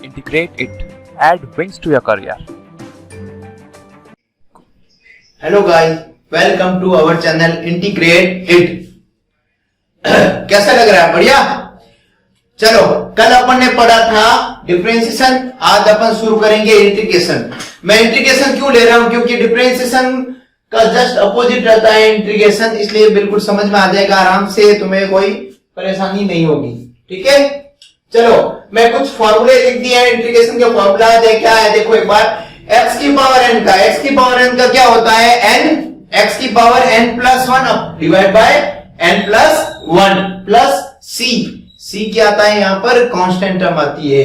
Integrate it. Add wings to your career. Hello guys, welcome to our channel integrate it. कैसा लग रहा है? बढ़िया। चलो, कल अपन ने पढ़ा था डिफरेंशिएशन, आज अपन शुरू करेंगे इंटीग्रेशन। मैं इंटीग्रेशन क्यों ले रहा हूं? क्योंकि डिफरेंशिएशन का जस्ट अपोजिट रहता है इंटीग्रेशन, इसलिए बिल्कुल समझ में आ जाएगा आराम से, तुम्हें कोई परेशानी नहीं होगी। ठीक है, चलो मैं कुछ फॉर्मूले लिख दिए हैं इंटीग्रेशन के। फॉर्मूला क्या है देखो एक बार। x की पावर n का, x की पावर n का क्या होता है? n, x की power n plus 1 divide by n plus 1 plus c क्या आता है? यहां पर कांस्टेंट टर्म आती है,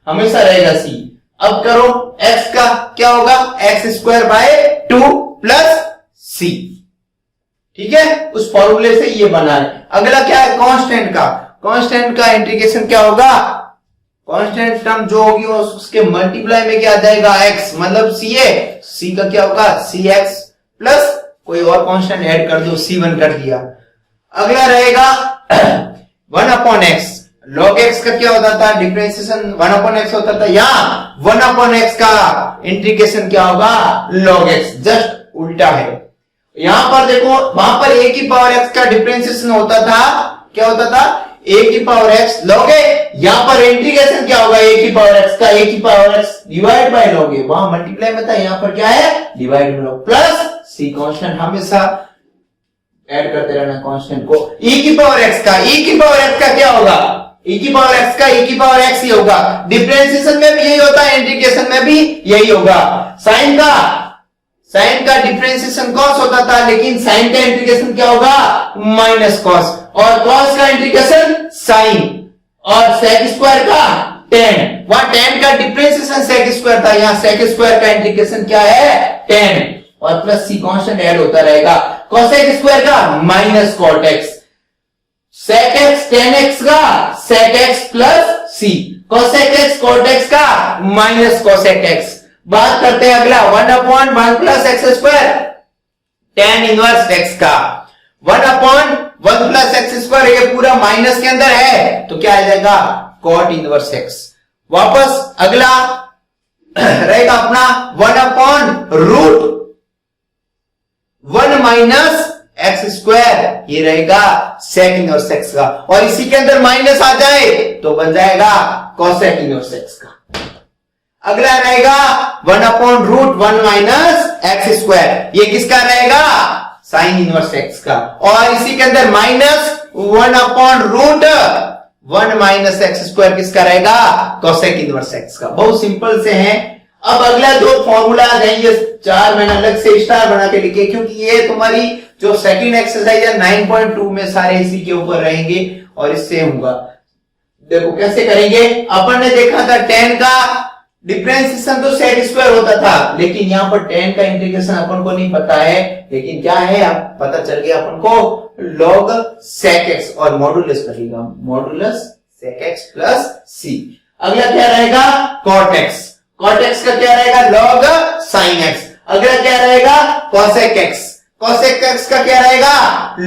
हमेशा रहेगा c। अब करो, x का क्या होगा? x square by 2 plus c। ठीक है, उस फॉर्मूले से ये बना है। अगला क्या है? कांस्टेंट का। कांस्टेंट का इंटीग्रेशन क्या होगा? कांस्टेंट टर्म जो होगी उसके मल्टीप्लाई में क्या आ जाएगा? x, मतलब c का क्या होगा? cx प्लस कोई और कांस्टेंट ऐड कर दो, c1 कर दिया। अगला रहेगा 1/x। log x का क्या होता था? डिफरेंशिएशन 1/x होता था, यहाँ 1/x का इंटीग्रेशन क्या होगा? log x, जस्ट उल्टा है। यहां पर देखो, वहां पर a की पावर x का डिफरेंशिएशन होता था, क्या होता था? a की पावर x log a। यहां पर इंटीग्रेशन क्या होगा? a की पावर x का a की power x divide by log a। वहां मल्टीप्लाई में था, यहां पर क्या है? Divide by log plus c। Constant हमेशा ऐड करते रहना कांस्टेंट को। e की पावर x का, e की पावर x का क्या होगा? e की पावर x का e की पावर x ही होगा। डिफरेंशिएशन में भी यही होता है, इंटीग्रेशन में भी यही होगा। साइन का डिफरेंशिएशन कॉस होता था, लेकिन साइन का इंटीग्रेशन क्या होगा? Minus cos. और कॉस का इंटीग्रेशन साइन। और सेक स्क्वायर का टेन। वहां टेन का डिफरेंशिएशन सेक स्क्वायर था, यहां सेक स्क्वायर का इंटीग्रेशन क्या है? टेन। और प्लस सी कांस्टेंट ऐड होता रहेगा। कोसेक स्क्वायर का minus cot x. Sec x tan x का sec x plus C. Cosec x cot x का माइनस कोसेक एक्स। बात करते हैं अगला 1/1 plus x square, tan inverse x का। 1/1 प्लस एक्स स्क्वायर, ये पूरा माइनस के अंदर है तो क्या आ जाएगा? Cot inverse x. वापस अगला रहेगा अपना 1/√1 माइनस एक्स स्क्वायर, ये रहेगा सेक इनवर्स एक्स का। और इसी के अंदर माइनस आ जाए तो बन जाएगा कोसेक इनवर्स एक्स का। अगला रहेगा 1/√1 माइनस एक्स स्क्वायर, ये किसका रहेगा? साइन इनवर्स एक्स का। और इसी के अंदर माइनस 1/√1 माइनस एक्स स्क्वायर किसका रहेगा? कोसेक इनवर्स एक्स का। बहुत सिंपल से हैं। अब अगला जो फॉर्मूला आ जाएंगे, चार मैंने अलग से स्टार बना के लिखे, क्योंकि ये तुम्हारी जो सेकंड एक्सरसाइज है 9.2 में सारे इसी के ऊपर रहेंगे और इससे होगा। देखो कैसे करेंगे। अपन ने देखा था 10 का डिफरेंशिएशन तो सेक स्क्वायर होता था, लेकिन यहां पर 10 का इंटीग्रेशन अपन को नहीं पता है, लेकिन क्या है अब पता चल गया अपन को, log sec x और मॉडुलस लगेगा, modulus sec x plus c। अगला क्या रहेगा? cot x। cot x का क्या रहेगा? log sin x। अगला क्या रहेगा? cosec x। cosec x का क्या रहेगा?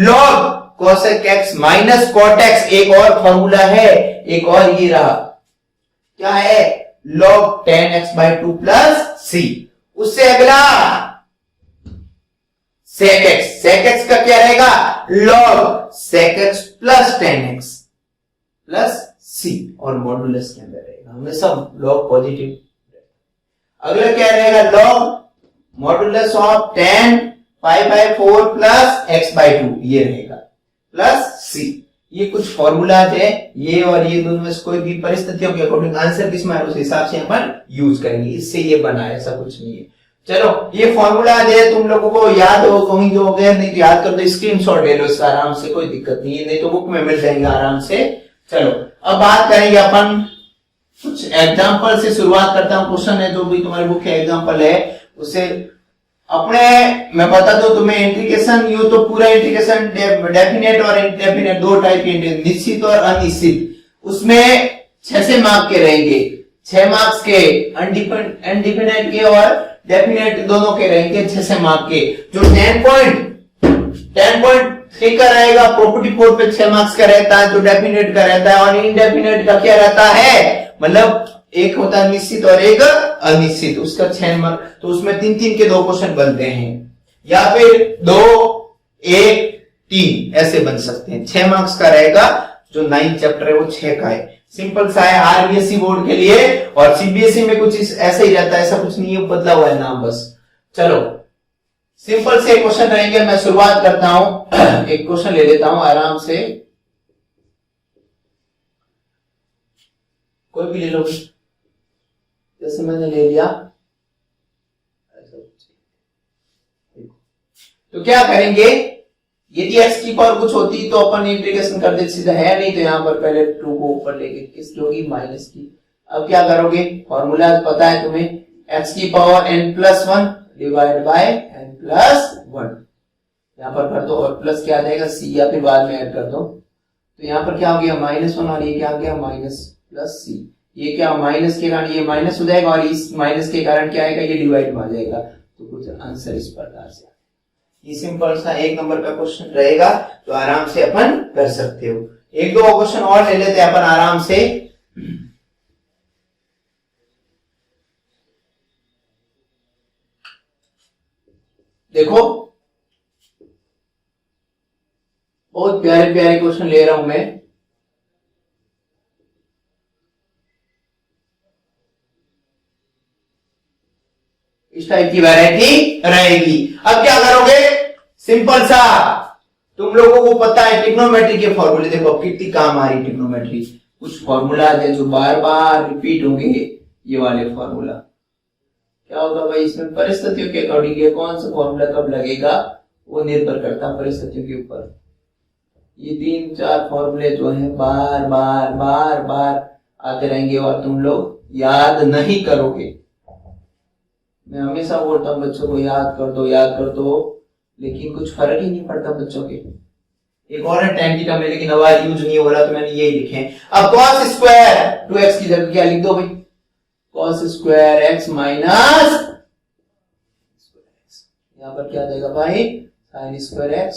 log cosec x minus cot x। एक और फॉर्मूला है, एक और ये रहा, क्या है? log 10x/2 plus c। उससे अगला sec x। sec x का क्या रहेगा? log sec x plus 10x plus c। और मॉडुलस के अंदर रहेगा हमेशा log पॉजिटिव। अगला क्या रहेगा? log modulus of 10 5/4 plus x/2, ये रहेगा प्लस c। ये कुछ फॉर्मूलाज है, ये और ये दोनों में से कोई भी परिस्थितियों के अकॉर्डिंग आंसर किसमें उस हिसाब से अपन यूज करेंगे, इससे ये बना है, ऐसा कुछ नहीं है। चलो ये फॉर्मूला है, तुम लोगों को याद हो कहीं हो गया, नहीं तो याद कर दो, स्क्रीनशॉट ले लो इसका आराम से, कोई दिक्कत नहीं है, नहीं तो बुक में मिल जाएगा आराम से। चलो अब बात करेंगे अपन कुछ एग्जाम्पल से। शुरुआत करता हूँ, क्वेश्चन है जो भी तुम्हारी बुक है एग्जाम्पल है उसे अपने मैं बता दो तुम्हें। इंटीग्रेशन यू तो पूरा इंटीग्रेशन डेफिनेट और इनडेफिनेट दो टाइप के, निश्चित और अनिश्चित, उसमें 6 मार्क के रहेंगे, 6 मार्क्स के, अनडिफिनेट के और डेफिनेट दोनों के रहेंगे 6 मार्क के। जो 10.3 का रहेगा प्रॉपर्टी 4 पे 6 मार्क्स का रहता है, जो डेफिनेट का रहता है, और इनडेफिनेट का क्या रहता है, मतलब एक होता है निश्चित और एक अनिश्चित, उसका 6 नंबर, तो उसमें 3-3 के 2 क्वेश्चन बनते हैं, या फिर 2, 1, 3 ऐसे बन सकते हैं। 6 मार्क्स का रहेगा, जो 9 चैप्टर है वो 6 का है। सिंपल सा है आरबीएसई बोर्ड के लिए, और सीबीएसई में कुछ ऐसा ही रहता है, ऐसा कुछ नहीं है, बदला हुआ है नाम बस। चलो सिंपल से क्वेश्चन रहेंगे, मैं शुरुआत करता हूं। एक क्वेश्चन ले लेता हूं आराम से, कोई भी ले लो, जैसे मैंने ले लिया। तो क्या करेंगे, यदि x की पावर कुछ होती तो अपन इंटीग्रेशन कर देते सीधा, है नहीं तो यहां पर पहले 2 को ऊपर लेके किस होगी माइनस की। अब क्या करोगे, फॉर्मूला पता है तुम्हें, x की power n+1 divide by n+1, यहां पर कर दो, और प्लस क्या आ जाएगा c, या फिर बाद में ऐड कर दो। तो यहां पर क्या हो गया -1, और ये क्या आ गया माइनस प्लस c। ये क्या माइनस के कारण ये माइनस हो जाएगा, और इस माइनस के कारण क्या आएगा, ये डिवाइड में आ जाएगा। तो कुछ आंसर इस प्रकार से, ये सिंपल सा 1 नंबर का क्वेश्चन रहेगा, तो आराम से अपन कर सकते हो। 1-2 क्वेश्चन और ले लेते हैं अपन आराम से। देखो बहुत प्यारे प्यारे क्वेश्चन ले रहा हूं मैं। इस टाइप की वैरायटी रहेगी। अब क्या करोगे, सिंपल सा, तुम लोगों को पता है ट्रिग्नोमेट्री के फॉर्मूले, देखो अब कितनी काम आ रही ट्रिग्नोमेट्री। कुछ फॉर्मूला है जो बार बार रिपीट होंगे, ये वाले फॉर्मूला। क्या होगा भाई, इसमें परिस्थितियों के अकॉर्डिंग ये कौन सा फॉर्मूला कब लगेगा वो निर्भर करता है परिस्थितियों के ऊपर। ये 3-4 फॉर्मूले जो है बार बार बार बार आते रहेंगे, और तुम लोग याद नहीं करोगे। मैं हमेशा बोलता हूँ बच्चों को याद कर दो, लेकिन कुछ फर्क ही नहीं पड़ता बच्चों के। एक और है tan थीटा में, लेकिन अब यूज नहीं हो रहा, तो मैंने यही लिखे। अब cos स्क्वायर 2x की जगह क्या लिख दो भाई, cos स्क्वायर x माइनस, यहाँ पर क्या देगा भाई, sin square x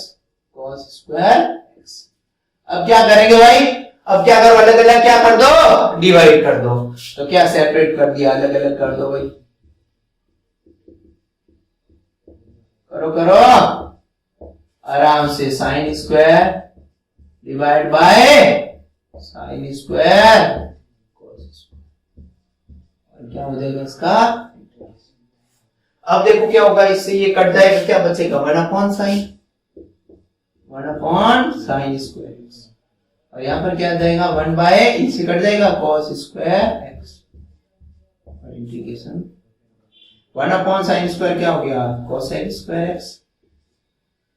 cos square x। अब क्या करेंगे भाई, अब क्या करो, अलग अलग क्या कर दो, डिवाइड कर दो। तो क्या सेपरेट कर दिया, अलग अलग कर दो भाई, करो आराम से, sine square divide by sine square cos square, और क्या हो जाएगा इसका। अब देखो क्या होगा, इससे ये कट जाएगा, क्या बचेगा 1/sin स्क्वायर x, और यहां पर क्या आ जाएगा 1 इनसे कट जाएगा cos स्क्वायर x, और इंटीग्रेशन 1/sin स्क्वायर क्या हो गया cosec स्क्वायर x,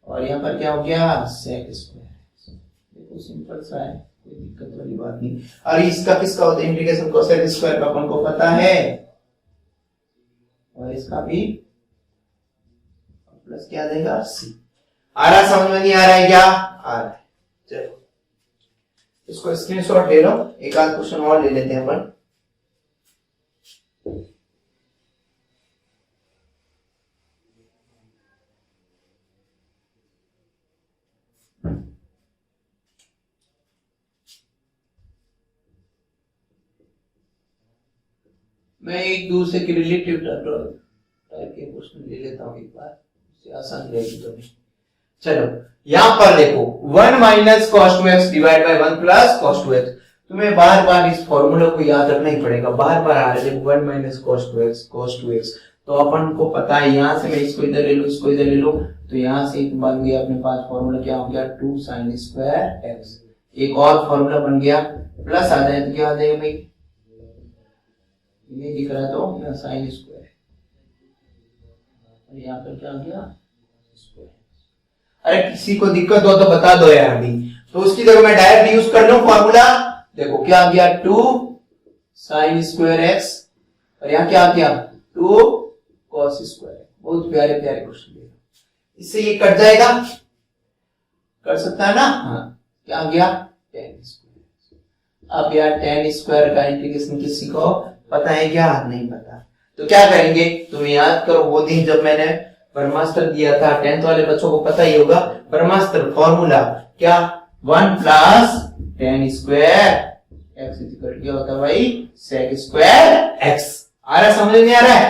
और यहां पर क्या हो गया sec स्क्वायर x। देखो सिंपल सा है, कोई दिक्कत वाली बात नहीं। और इसका किसका होता है इंटीग्रेशन, cosec स्क्वायर का अपन को पता है, और इसका भी प्लस क्या आ जाएगा c। आ रहा, समझ में नहीं आ रहा है क्या, आ रहा है। चलो इसको स्क्रीनशॉट ले लो, एक आध क्वेश्चन और ले लेते हैं अपन। मैं एक दूसरे के रिलेटिव टाइप के क्वेश्चन ले लेता हूं एक बार, उससे आसान रहेगी तुम्हें। चलो यहां पर देखो 1 minus cos 2x divide by 1 plus cos 2x। तुम्हें बार बार इस फॉर्मूला को याद रखना ही पड़ेगा, बार बार आ रहा है 1 माइनस cos 2x। तो अपन को पता है, यहां से मैं इसको इधर ले लूं, इसको इधर ले लूं, तो यहां से बन गया अपने पास फॉर्मूला, क्या हो गया 2 sin स्क्वायर x। एक और फॉर्मूला बन गया, प्लस आ जाए तो क्या आ जाएगा भाई, ये दिख रहा है तो यहाँ साइन स्क्वायर, और यहाँ पर क्या आ गया स्क्वायर। अरे किसी को दिक्कत हो तो बता दो यार अभी, तो उसकी जगह मैं डायरेक्ट यूज कर लूं फॉर्मूला। देखो क्या आ गया 2 sin स्क्वायर x, और यहाँ क्या आ गया 2 cos स्क्वायर। बहुत प्यारे प्यारे क्वेश्चन है, इससे ये कट जाएगा, कर सकता है ना, हाँ क्या आ गया tan स्क्वायर। अब यार tan स्क्वायर का इंटीग्रेशन किसी को पता है क्या, नहीं पता, तो क्या करेंगे, तुम याद करो वो दिन जब मैंने ब्रह्मास्त्र दिया था, 10th वाले बच्चों को पता ही होगा ब्रह्मास्त्र फॉर्मूला क्या, 1 plus tan square x equal क्या होता है भाई sec स्क्वायर x। आ रहा है, समझ नहीं आ रहा है?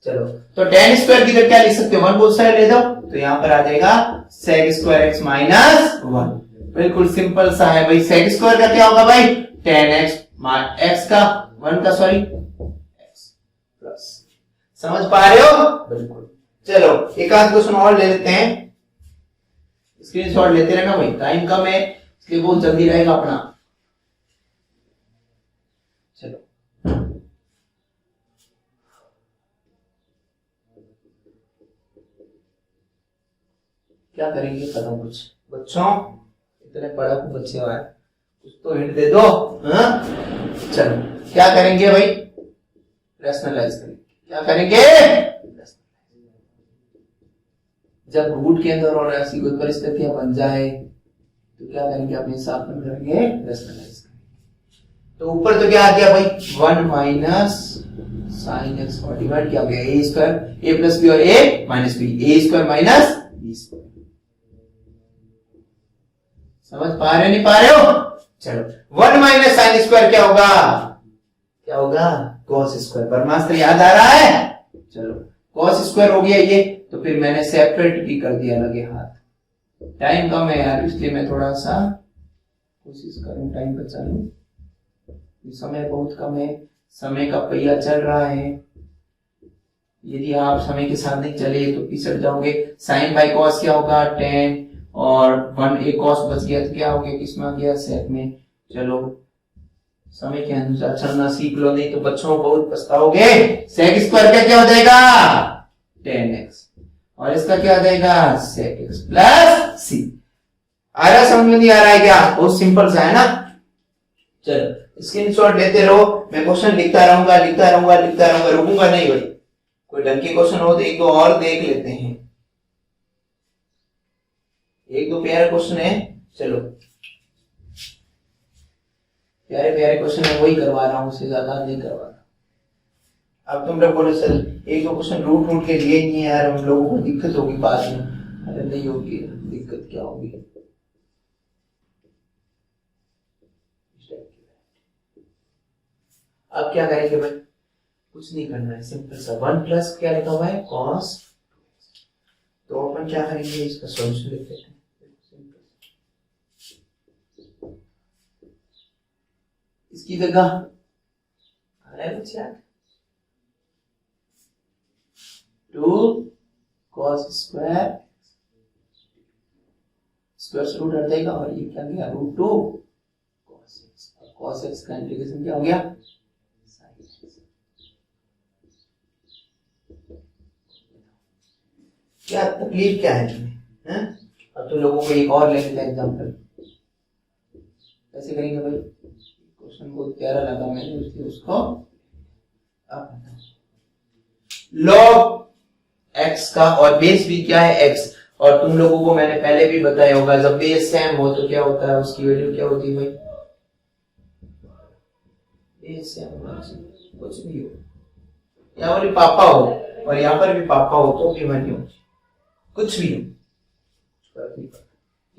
चलो तो tan स्क्वायर की जगह क्या लिख सकते हो, 1 बोथ साइड ले जाओ, तो यहां पर आ जाएगा sec स्क्वायर x माइनस 1। बिल्कुल सिंपल सा है भाई। sec स्क्वायर का क्या होगा भाई tan x x का 1 का सॉरी x प्लस। समझ पा रहे हो? बिल्कुल। चलो एक आध क्वेश्चन और ले लेते हैं, स्क्रीनशॉट लेते रहना भाई, टाइम कम है इसलिए बहुत जल्दी रहेगा अपना। चलो क्या करेंगे पता कुछ बच्चों, इतने पढ़ा को बच्चे आए, कुछ तो हिंट दे दो। हाँ चलो क्या करेंगे भाई, रैशनलाइज करेंगे। क्या करेंगे, जब रूट के अंदर और ऐसी कोई परिस्थितियां बन जाए तो क्या करेंगे, अपने हिसाब में करेंगे, रैशनलाइज करेंगे। तो ऊपर तो क्या आ गया भाई 1 माइनस साइन एक्स और डिवाइड क्या हो गया ए स्क्वायर, ए प्लस बी और ए माइनस बी, ए स्क्वायर माइनस बी स्क्वायर। समझ पा रहे नहीं पा रहे हो? चलो 1 माइनस साइन स्क्वायर क्या होगा, क्या होगा कॉस स्क्वायर। ब्रह्मास्त्र याद आ रहा है? चलो कॉस स्क्वायर हो गया ये, तो फिर मैंने सेपरेट भी कर दिया लगे हाथ। टाइम कम है यार इसलिए मैं थोड़ा सा कोशिश करूं टाइम बचा लूं, समय बहुत कम है, समय का पहिया चल रहा है। यदि आप समय के साथ नहीं चले तो पिछड़ जाओगे। साइन बाई कॉस क्या होगा 10 और 1 एक कॉस बच गया तो क्या हो गया, किसमें आ गया सेक में। चलो समय के अनुसार चलना सीख लो, नहीं तो बच्चों बहुत पछताओगे। सेक स्क्वायर का क्या हो जाएगा 10x और इसका क्या हो जाएगा sec x प्लस c। आ रहा समझ में नहीं आ रहा है क्या? बहुत सिंपल सा है ना। चलो स्क्रीनशॉट लेते रहो, मैं क्वेश्चन लिखता रहूंगा लिखता रहूंगा लिखता रहूंगा, रुकूंगा नहीं भाई। कोई ढंग के क्वेश्चन हो तो एक दो और देख लेते हैं, एक दो प्यारे क्वेश्चन है। चलो प्यारे प्यारे क्वेश्चन है वही करवा रहा हूं, उससे ज्यादा नहीं करवा रहा। अब तुम लोग बोले सर एक दो क्वेश्चन रूट रूट के लिए नहीं है यार, हम लोगों को दिक्कत होगी बाद में। अरे नहीं होगी, दिक्कत क्या होगी, अब क्या करेंगे भाई, कुछ नहीं करना है, सिंपल सा 1 प्लस क्या लिखा हुआ है कॉस, तो अपन क्या करेंगे इसका सॉल्यूशन लिख देते हैं। इसकी जगह आ रहा है कुछ यार 2 cos स्क्वायर, स्क्वायर से रूट हट जाएगा और ये क्या गया √2 cos x, cos x का इंटीग्रेशन क्या हो गया sin x। क्या तकलीफ क्या है तुम्हें? अब तो लोगों को एक और ले लेते हैं एग्जांपल, कैसे करेंगे भाई, क्वेश्चन बहुत प्यारा लगा मैंने इसलिए उसको log x का, और बेस भी क्या है x, और तुम लोगों को मैंने पहले भी बताया होगा जब बेस सेम हो तो क्या होता है, उसकी वैल्यू क्या होती है भाई, बेस सेम होना चाहिए, कुछ भी हो, यहाँ पर पापा हो और यहाँ पर भी पापा हो तो भी वैल्यू कुछ भी हो,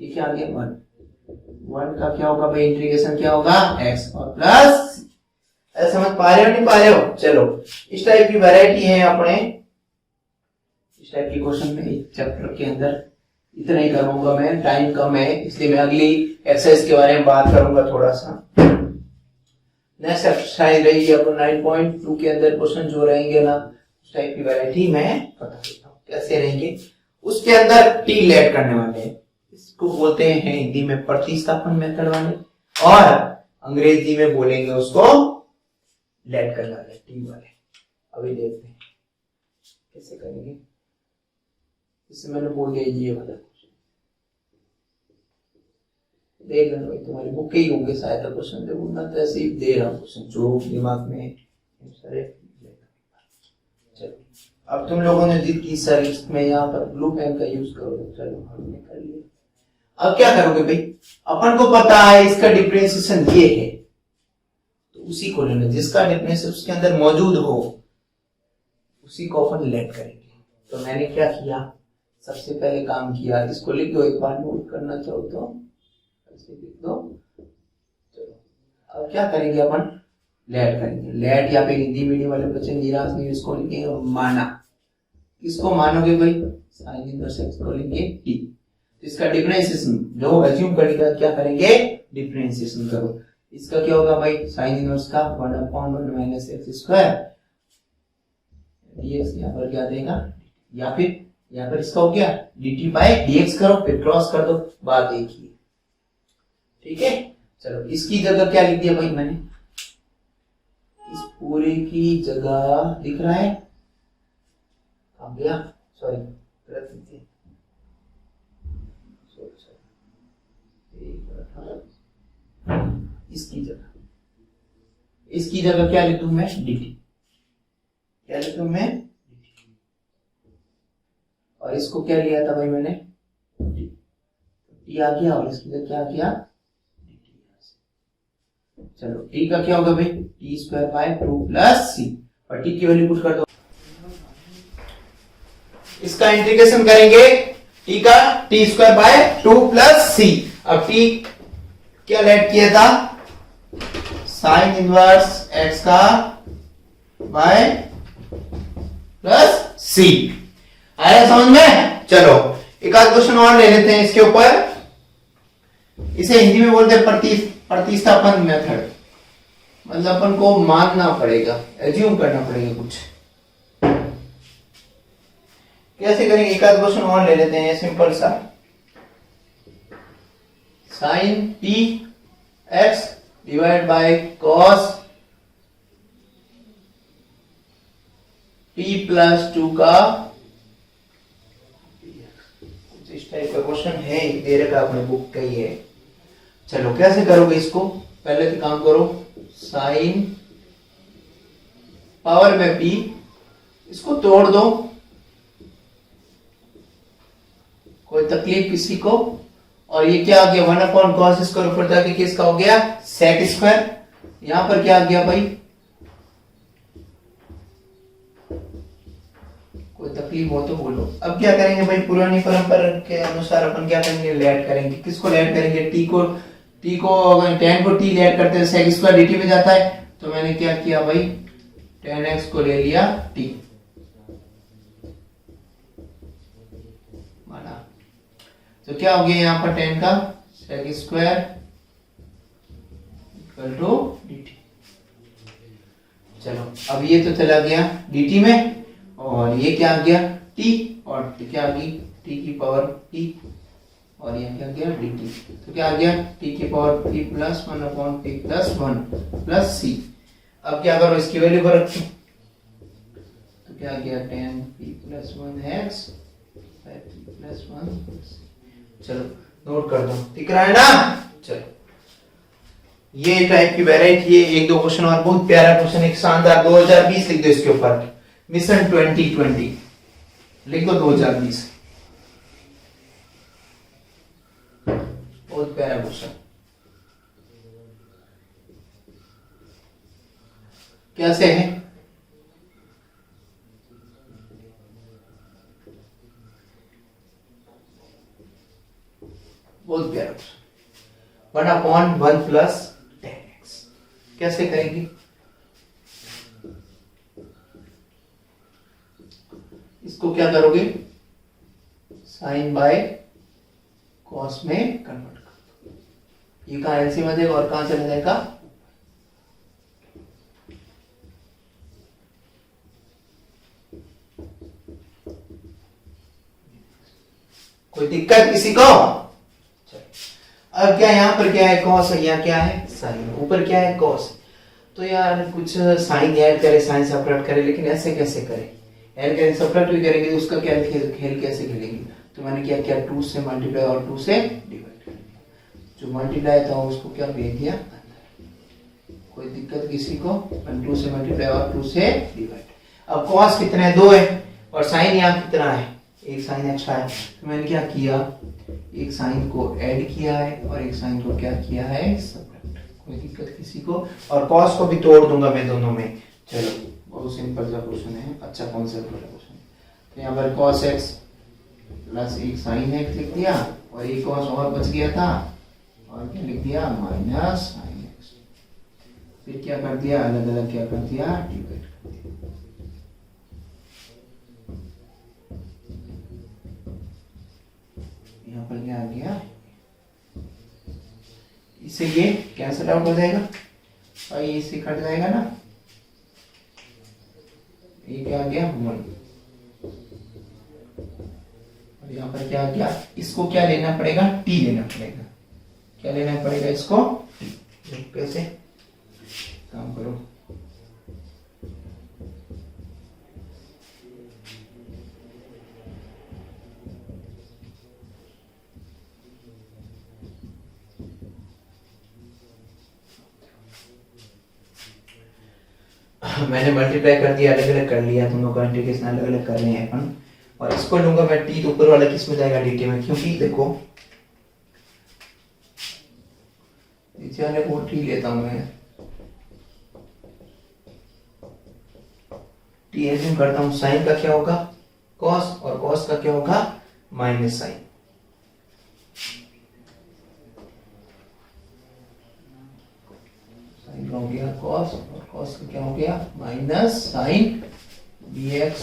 ये क्या आ गया 1 का क्या होगा भाई इंटीग्रेशन क्या होगा x और प्लस, समझ पा रहे हो नहीं पा रहे हो? चलो इस टाइप की वैरायटी है अपने, इस टाइप की क्वेश्चन में इस चैप्टर के अंदर इतना ही करूंगा मैं, टाइम कम है इसलिए मैं अगली एक्सरसाइज के बारे में बात करूंगा थोड़ा सा। नेक्स्ट एक्सरसाइज रहेगी अपन 9.2 के अंदर क्वेश्चन जो रहेंगे ना उस टाइप की वैरायटी मैं बता देता हूँ कैसे रहेंगे। उसके अंदर टी लेट करने वाले हैं, इसको बोलते हैं हिंदी में प्रतिस्थापन मेथड वाले, और अंग्रेजी में बोलेंगे उसको लेट करने वाले टी वाले। अभी देखते हैं कैसे करेंगे, इससे मैंने बोल दिया ये वाला देख लेना भाई, तुम्हारी बुक के ही होंगे शायद क्वेश्चन, देखो मैं तो ऐसे ही दे रहा हूँ क्वेश्चन जो दिमाग में सारे। चलो अब तुम लोगों ने जिद की सर इसमें यहाँ पर ब्लू पेन का यूज करो, चलो हमने कर लिया। अब क्या करोगे भाई, अपन को पता है इसका डिफरेंशिएशन ये है तो उसी को लेना, जिसका डिफरेंशिएशन उसके अंदर मौजूद हो उसी को अपन लेट करेंगे। तो मैंने क्या किया, सबसे पहले काम किया, इसको लिख दो, एक बार नोट करना चाहो तो ऐसे लिख दो। चलो अब क्या करेंगे अपन, लेट करेंगे। लेट या फिर हिंदी मीडियम वाले बच्चे निराश नहीं, इसको लिखेंगे माना। किसको मानोगे भाई, साइन इनवर्स एक्स को लिखेंगे टी। इसका डिफरेंशिएशन जो एज्यूम करेगा, क्या करेंगे, डिफरेंशिएशन करो। इसका क्या होगा भाई, साइन इनवर्स का 1/1 माइनस एक्स स्क्वायर dx, यहाँ पर क्या देगा, या फिर यहाँ पर इसका हो गया dt बाय dx करो, फिर क्रॉस कर दो, बात एक ही। ठीक है, चलो इसकी जगह क्या लिख दिया भाई मैंने, इस पूरे की जगह दिख रहा है, अब गया, सॉरी गलत लिख दिया, इसकी जगह क्या लिखूं मैं, dt, क्या लिखूं मैं, और इसको क्या लिया था भाई मैंने, टी आ गया, और इसकी जगह क्या आ गया, चलो टी का क्या होगा भाई, T square by 2 plus c, और टी की वैल्यू पुट कर दो। इसका इंटीग्रेशन करेंगे, टी का टी स्क्वायर बाय 2 प्लस सी। अब टी क्या लेट किया था, साइन इनवर्स एक्स का बाय प्लस सी। आया समझ में? चलो एक आध क्वेश्चन और ले लेते हैं इसके ऊपर। इसे हिंदी में बोलते हैं प्रतिस्थापन मेथड, मतलब अपन को मानना पड़ेगा, एज्यूम करना पड़ेगा कुछ। कैसे करेंगे, एक आध क्वेश्चन और ले लेते हैं सिंपल सा। Sine t x divide by cos t plus 2 का, इस टाइप का क्वेश्चन है, दे रखा अपने बुक का ही है। चलो कैसे करोगे इसको, पहले तो काम करो, साइन पावर में p, इसको तोड़ दो, कोई तकलीफ किसी को। और ये क्या आ गया, 1/cos स्क्वायर, ऊपर जाके किसका हो गया, sec स्क्वायर। यहां पर क्या आ गया भाई, कोई तकलीफ हो तो बोलो। अब क्या करेंगे भाई, पुरानी परंपरा के अनुसार अपन क्या करेंगे, लेट करेंगे। किसको लेट करेंगे, टी को अगर tan को t लेट करते हैं sec स्क्वायर dt में जाता है, तो मैंने क्या किया भाई, tan x को ले लिया t, माना। तो क्या हो गया यहाँ पर, tan का sec square equal to dt। चलो अब ये तो चला गया dt में, और ये क्या आ गया t, और क्या आ गई t की पावर t, और ये क्या आ गया dt। तो क्या आ गया, t की power p plus 1/p plus 1 plus c। अब क्या करो, इसकी वैल्यू को रखो, तो क्या आ गया, tan p plus 1x p plus 1। चलो नोट कर दो, दिख रहा है ना। चलो ये टाइप की वैरायटी है। एक दो क्वेश्चन और, बहुत प्यारा क्वेश्चन, एक शानदार 2020 लिख दो इसके ऊपर, मिशन 2020 लिख दो 2020, बहुत प्यारा क्वेश्चन। कैसे है, बहुत प्यारा क्वेश्चन। 1/1 प्लस 10x कैसे करेंगे, इसको क्या करोगे, साइन बाय कॉस में कन्वर्ट कर दो। ये कहां एलसीएम आ जाएगा और कहां चला जाएगा, कोई दिक्कत किसी को। अब क्या यहाँ पर क्या है, कॉस, यहाँ क्या है साइन, ऊपर क्या है कॉस। तो यार कुछ साइन ऐड करे, साइन सब्ट्रैक्ट करे, लेकिन ऐसे कैसे करें, ऐड करें सब्ट्रैक्ट भी करेंगे तो उसका क्या खेल कैसे खेलेंगे। तो मैंने क्या किया, 2 से मल्टीप्लाई और 2 से डिवाइड कर दिया। जो मल्टीप्लाई था उसको क्या भेज दिया अंदर, कोई दिक्कत किसी को। 2 से मल्टीप्लाई और 2 से डिवाइड। अब कॉस कितने है, 2 है, और साइन यहाँ कितना है, एक साइन एक्स्ट्रा है। तो मैंने क्या किया, एक साइन को ऐड किया है और एक साइन को क्या किया है, सब्ट्रैक्ट। कोई दिक्कत किसी को। और कॉस को भी तोड़ दूंगा मैं दोनों में। चलो बहुत सिंपल सा क्वेश्चन है, अच्छा कॉन्सेप्ट वाला क्वेश्चन। तो यहाँ पर cos x प्लस एक साइन x लिख दिया, और एक cos और बच गया था, और क्या लिख दिया, माइनस साइन x। फिर क्या कर दिया, अलग अलग क्या कर दिया, डिवाइड कर दिया। यहाँ पर क्या आ गया, इससे ये कैंसिल आउट हो जाएगा और ये इससे कट जाएगा ना, ये क्या आ गया 1 और यहाँ पर क्या आ गया, इसको क्या लेना पड़ेगा, t लेना पड़ेगा। क्या लेना पड़ेगा इसको, t। कैसे काम करो, मैंने मल्टीप्लाई कर दिया, अलग अलग कर लिया, तुम लोग का इंटीग्रेशन अलग अलग कर रहे हैं अपन। और इसको लूंगा मैं t, तो ऊपर वाला किस में जाएगा, dt में, क्योंकि देखो नीचे वाले को t लेता हूं मैं, t एज्यूम करता हूं, साइन का क्या होगा cos और cos का क्या होगा माइनस साइन। साइन का हो गया cos और cos का क्या हो गया माइनस साइन dx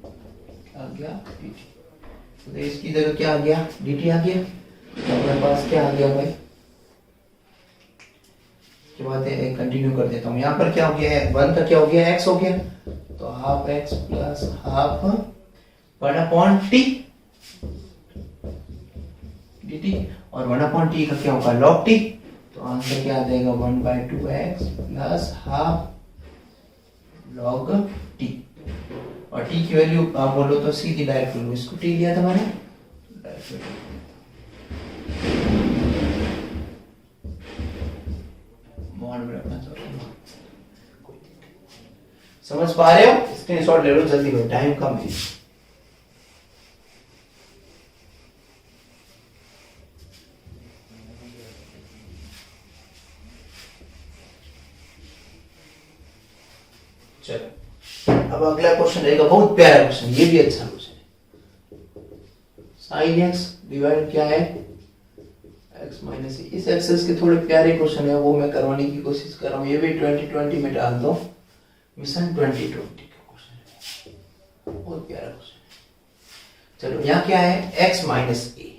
क्या आ गया dt। तो इसकी जगह क्या आ गया, dt आ गया। तो हमारे पास क्या आ गया भाई, के बाद कंटिन्यू कर देता हूँ। यहाँ पर क्या हो गया है, 1 का क्या हो गया, x हो गया, तो half x plus half 1/t dt, और 1/t का क्या होगा log t, तो आंसर क्या आ जाएगा 1/2x plus half log t। और t की वैल्यू आप बोलो तो सीधी डायरेक्ट लो, इसको t लिया था मैंने, मॉड में रखना चाहता हूँ। समझ पा रहे हो, स्क्रीनशॉट ले लो जल्दी करो, टाइम कम है। चलो अब अगला क्वेश्चन रहेगा, बहुत प्यारा क्वेश्चन, ये भी अच्छा क्वेश्चन है। साइन एक्स डिवाइड क्या है x माइनस। इस एक्सेस के थोड़े प्यारे क्वेश्चन है, वो मैं करवाने की कोशिश कर रहा हूँ। ये भी 2020 में डाल दो, मिशन 2020 का क्वेश्चन है, बहुत प्यारा क्वेश्चन है। चलो यहाँ क्या है x माइनस ए,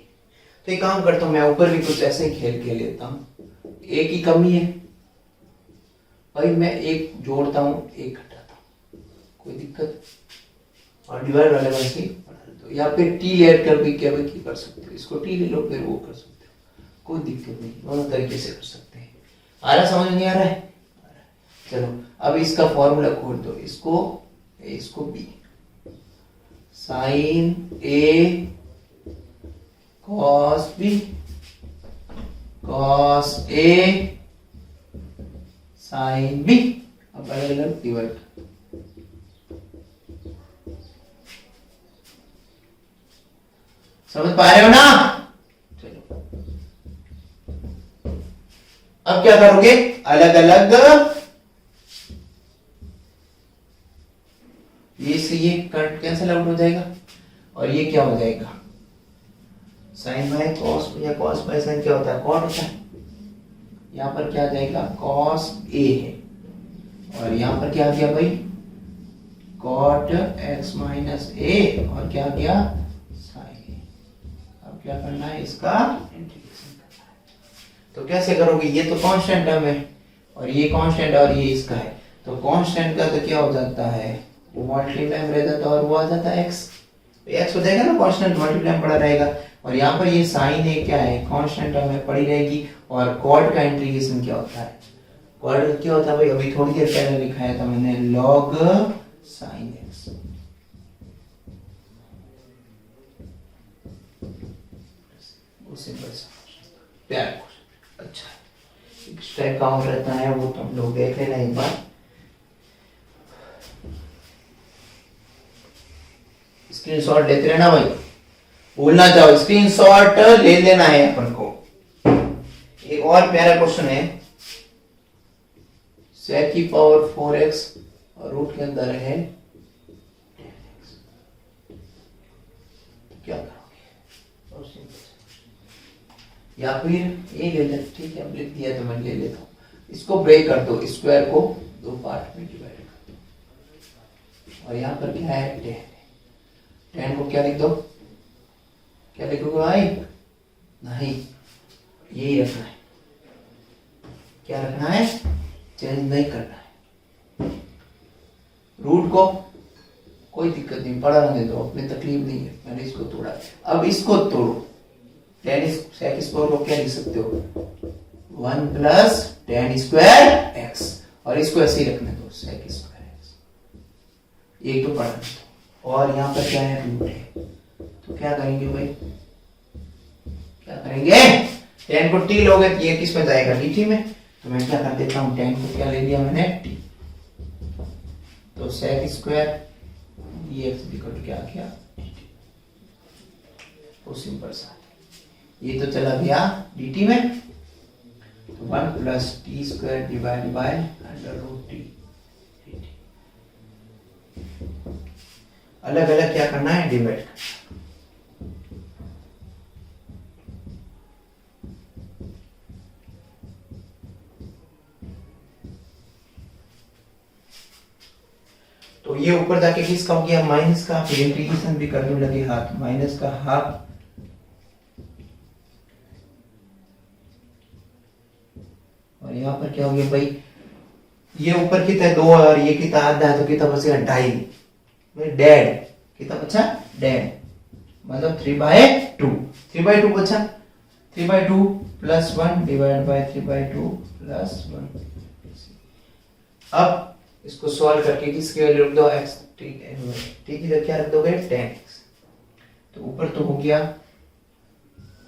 तो एक काम करता हूँ मैं, ऊपर भी कुछ ऐसे ही खेल के लेता हूँ। a की कमी है भाई, मैं एक जोड़ता हूँ एक घटाता हूँ, कोई दिक्कत, और डिवाइड वाले में से बढ़ा दो, या फिर t ऐड कर भी क्या भी कर सकते हो, इसको t ले लो फिर वो कर सकते हो, कोई दिक्कत नहीं, दोनों तरीके से कर सकते हैं। आ रहा, समझ नहीं आ रहा है? चलो अब इसका फॉर्मूला खोल दो, इसको b sine a cos b cos a sine b, अब अलग अलग डिवाइड। समझ पा रहे हो ना? चलो अब क्या करोगे, अलग अलग ये से ये कट कैंसिल आउट हो जाएगा, और ये क्या हो जाएगा साइन बाय कॉस, या कॉस बाय साइन क्या होता है कॉट होता है। यहाँ पर क्या आ जाएगा cos a है, और यहाँ पर क्या आ गया भाई cot x माइनस a, और क्या आ गया sin a। अब क्या करना है, इसका इंटीग्रेशन करना है। तो कैसे करोगे, ये तो कांस्टेंट टर्म है और ये कांस्टेंट और ये इसका है, तो कांस्टेंट का तो क्या हो जाता है वो मल्टीप्लाई में रह जाता है और वो आ जाता है x, x हो जाएगा ना, कांस्टेंट मल्टीप्लाई में पड़ा रहेगा। और यहाँ पर ये साइन ए क्या है कांस्टेंट टर्म में पड़ी रहेगी, और कॉट का इंटीग्रेशन क्या होता है, कॉट क्या होता है भाई, अभी थोड़ी देर पहले लिखाया था मैंने, log sin x। सिंपल सा प्यारा क्वेश्चन, अच्छा इस टाइप का और रहता है वो तुम लोग देख लेना एक बार। स्क्रीनशॉट लेते रहना भाई, भूलना चाहो स्क्रीनशॉट ले लेना है अपन को। एक और प्यारा क्वेश्चन है, sec की पावर 4x और रूट के अंदर है 10x, क्या करोगे, या फिर ये ले ले, ठीक है अब लिख दिया तो मैं ले लेता हूँ, इसको ब्रेक कर दो, स्क्वायर को दो पार्ट में डिवाइड कर दो। और यहाँ पर क्या है, 10। 10 को क्या लिख दो, क्या लिखोगे भाई? नहीं, यही रखना है। क्या रखना है? चेंज नहीं करना है। रूट को कोई दिक्कत नहीं, पढ़ा रहने दो, अपनी तकलीफ नहीं है। मैंने इसको तोड़ा, अब इसको तोड़ो। 10 sec स्क्वायर को क्या लिख सकते हो? 1 प्लस 10 स्क्वायर एक्स, और इसको ऐसे ही रखने दो, sec स्क्वायर एक्स। एक तो पढ़ा दो, और यहाँ पर क्या है, रूट है। तो क्या करेंगे भाई, क्या करेंगे? 10 को टी लोगे तो ये किस में जाएगा, dt में। तो मैं क्या कर देता हूँ, 10 को क्या ले लिया मैंने, t। तो sec square dx equal to क्या आ गया, dt। तो सिंपल सा, ये तो चला गया dt में। तो 1 plus t square divide by under root t. अलग अलग क्या करना है, डिवाइड। तो ये ऊपर जाके किसका हो गया, माइनस का। फिर इंटीग्रेशन भी करने लगे हाथ, माइनस का हाफ और यहाँ पर क्या हो गया भाई, ये ऊपर कितना है 2 और ये कितना आधा है, तो कितना बचेगा 2.5। डेड कितना बचा, डेड मतलब 3/2। 3/2 बचा, 3/2 प्लस 1 डिवाइड बाय 3/2 प्लस 1। अब इसको सॉल्व करके किसकी वैल्यू रख दो, x। ठीक है, ठीक है, क्या रख दोगे, 10x। तो ऊपर तो हो गया,